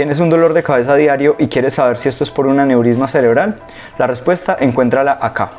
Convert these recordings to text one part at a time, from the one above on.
¿Tienes un dolor de cabeza diario y quieres saber si esto es por un aneurisma cerebral? La respuesta encuéntrala acá.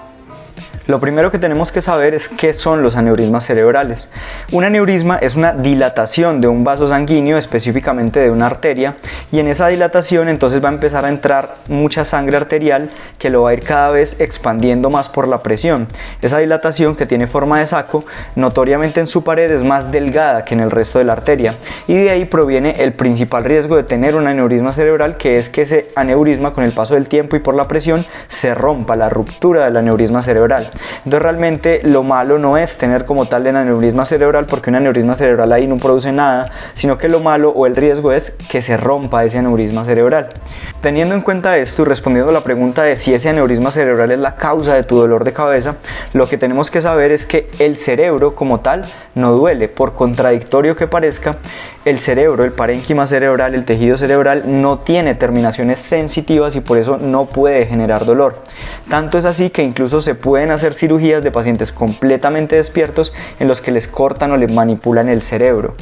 Lo primero que tenemos que saber es qué son los aneurismas cerebrales. Un aneurisma es una dilatación de un vaso sanguíneo, específicamente de una arteria, y en esa dilatación entonces va a empezar a entrar mucha sangre arterial que lo va a ir cada vez expandiendo más por la presión. Esa dilatación, que tiene forma de saco, notoriamente en su pared es más delgada que en el resto de la arteria, y de ahí proviene el principal riesgo de tener un aneurisma cerebral, que es que ese aneurisma, con el paso del tiempo y por la presión, se rompa, la ruptura del aneurisma cerebral. Entonces realmente lo malo no es tener como tal el aneurisma cerebral, porque un aneurisma cerebral ahí no produce nada, sino que lo malo o el riesgo es que se rompa ese aneurisma cerebral. Teniendo en cuenta esto y respondiendo a la pregunta de si ese aneurisma cerebral es la causa de tu dolor de cabeza, lo que tenemos que saber es que el cerebro como tal no duele. Por contradictorio que parezca, el cerebro, el parénquima cerebral, el tejido cerebral, no tiene terminaciones sensitivas y por eso no puede generar dolor. Tanto es así que incluso se pueden hacer cirugías de pacientes completamente despiertos en los que les cortan o les manipulan el cerebro.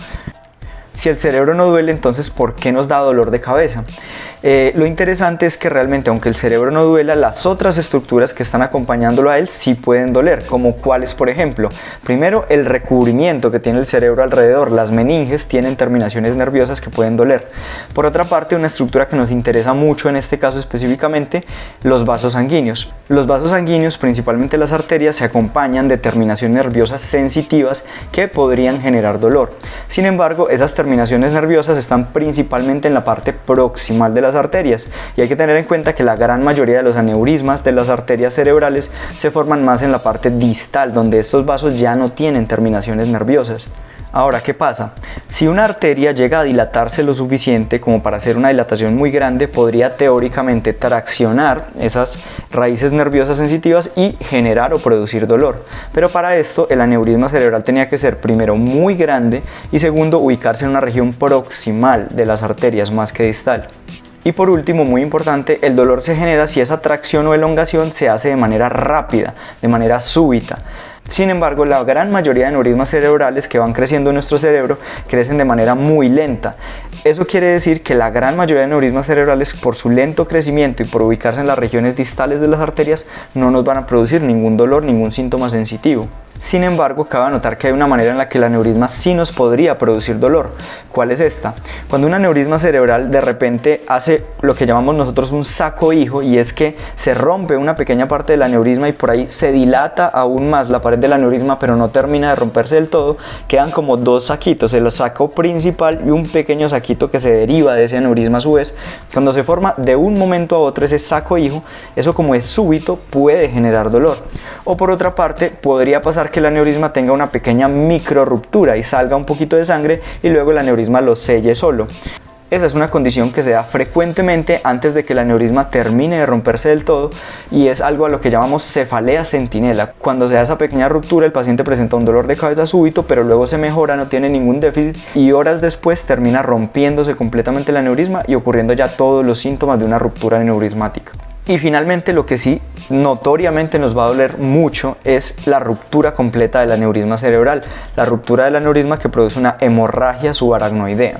Si el cerebro no duele, entonces ¿por qué nos da dolor de cabeza? Lo interesante es que realmente, aunque el cerebro no duela, las otras estructuras que están acompañándolo a él sí pueden doler, como cuáles, por ejemplo. Primero, el recubrimiento que tiene el cerebro alrededor. Las meninges tienen terminaciones nerviosas que pueden doler. Por otra parte, una estructura que nos interesa mucho en este caso específicamente, los vasos sanguíneos. Los vasos sanguíneos, principalmente las arterias, se acompañan de terminaciones nerviosas sensitivas que podrían generar dolor. Sin embargo, esas terminaciones nerviosas están principalmente en la parte proximal de las arterias, y hay que tener en cuenta que la gran mayoría de los aneurismas de las arterias cerebrales se forman más en la parte distal, donde estos vasos ya no tienen terminaciones nerviosas. Ahora, ¿qué pasa? Si una arteria llega a dilatarse lo suficiente como para hacer una dilatación muy grande, podría teóricamente traccionar esas raíces nerviosas sensitivas y generar o producir dolor. Pero para esto el aneurisma cerebral tenía que ser primero muy grande y segundo ubicarse en una región proximal de las arterias más que distal. Y por último, muy importante, el dolor se genera si esa tracción o elongación se hace de manera rápida, de manera súbita. Sin embargo, la gran mayoría de aneurismas cerebrales que van creciendo en nuestro cerebro crecen de manera muy lenta. Eso quiere decir que la gran mayoría de aneurismas cerebrales, por su lento crecimiento y por ubicarse en las regiones distales de las arterias, no nos van a producir ningún dolor, ningún síntoma sensitivo. Sin embargo, cabe anotar que hay una manera en la que el aneurisma sí nos podría producir dolor. ¿Cuál es esta? Cuando un aneurisma cerebral de repente hace lo que llamamos nosotros un saco hijo, y es que se rompe una pequeña parte del aneurisma y por ahí se dilata aún más la pared del aneurisma, pero no termina de romperse del todo, quedan como dos saquitos, el saco principal y un pequeño saquito que se deriva de ese aneurisma a su vez. Cuando se forma de un momento a otro ese saco hijo, eso como es súbito puede generar dolor. O por otra parte, podría pasar que el aneurisma tenga una pequeña micro ruptura y salga un poquito de sangre y luego el aneurisma lo selle solo. Esa es una condición que se da frecuentemente antes de que el aneurisma termine de romperse del todo, y es algo a lo que llamamos cefalea centinela. Cuando se da esa pequeña ruptura, el paciente presenta un dolor de cabeza súbito, pero luego se mejora, no tiene ningún déficit y horas después termina rompiéndose completamente el aneurisma y ocurriendo ya todos los síntomas de una ruptura aneurismática. Y finalmente, lo que sí notoriamente nos va a doler mucho es la ruptura completa del aneurisma cerebral, la ruptura del aneurisma que produce una hemorragia subaracnoidea.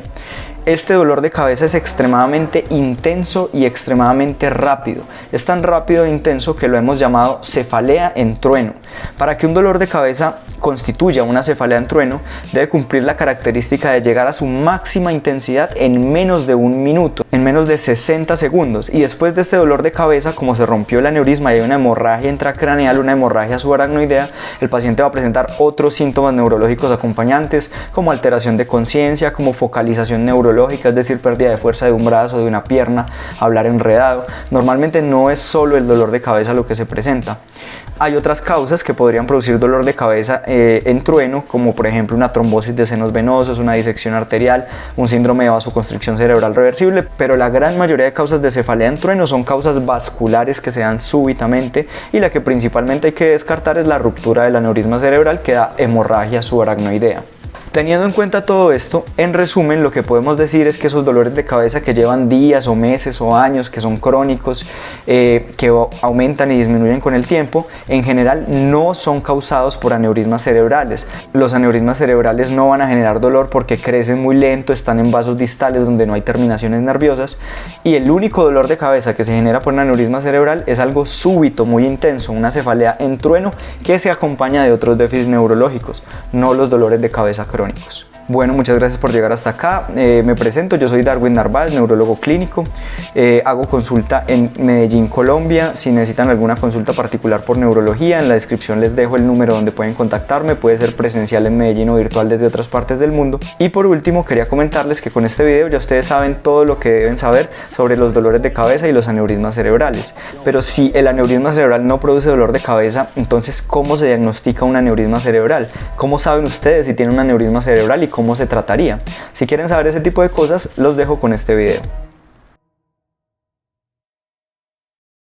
Este dolor de cabeza es extremadamente intenso y extremadamente rápido. Es tan rápido e intenso que lo hemos llamado cefalea en trueno. Para que un dolor de cabeza constituya una cefalea en trueno, debe cumplir la característica de llegar a su máxima intensidad en menos de un minuto, en menos de 60 segundos. Y después de este dolor de cabeza, como se rompió el aneurisma y hay una hemorragia intracraneal, una hemorragia subaracnoidea, el paciente va a presentar otros síntomas neurológicos acompañantes, como alteración de conciencia, como focalización neurológica, es decir, pérdida de fuerza de un brazo, de una pierna, hablar enredado. Normalmente no es solo el dolor de cabeza lo que se presenta. Hay otras causas que podrían producir dolor de cabeza en trueno, como por ejemplo una trombosis de senos venosos, una disección arterial, un síndrome de vasoconstricción cerebral reversible, pero la gran mayoría de causas de cefalea en trueno son causas vasculares que se dan súbitamente, y la que principalmente hay que descartar es la ruptura del aneurisma cerebral que da hemorragia subaracnoidea. Teniendo en cuenta todo esto, en resumen lo que podemos decir es que esos dolores de cabeza que llevan días o meses o años, que son crónicos, que aumentan y disminuyen con el tiempo, en general no son causados por aneurismas cerebrales. Los aneurismas cerebrales no van a generar dolor porque crecen muy lento, están en vasos distales donde no hay terminaciones nerviosas, y el único dolor de cabeza que se genera por un aneurisma cerebral es algo súbito, muy intenso, una cefalea en trueno que se acompaña de otros déficits neurológicos, no los dolores de cabeza crónicos. Bueno, muchas gracias por llegar hasta acá. Me presento, yo soy Darwin Narváez, neurólogo clínico. Hago consulta en Medellín, Colombia. Si necesitan alguna consulta particular por neurología, en la descripción les dejo el número donde pueden contactarme. Puede ser presencial en Medellín o virtual desde otras partes del mundo. Y por último, quería comentarles que con este video ya ustedes saben todo lo que deben saber sobre los dolores de cabeza y los aneurismas cerebrales. Pero si el aneurisma cerebral no produce dolor de cabeza, entonces ¿cómo se diagnostica un aneurisma cerebral? ¿Cómo saben ustedes si tienen un aneurisma cerebral y cómo se trataría? Si quieren saber ese tipo de cosas, los dejo con este video.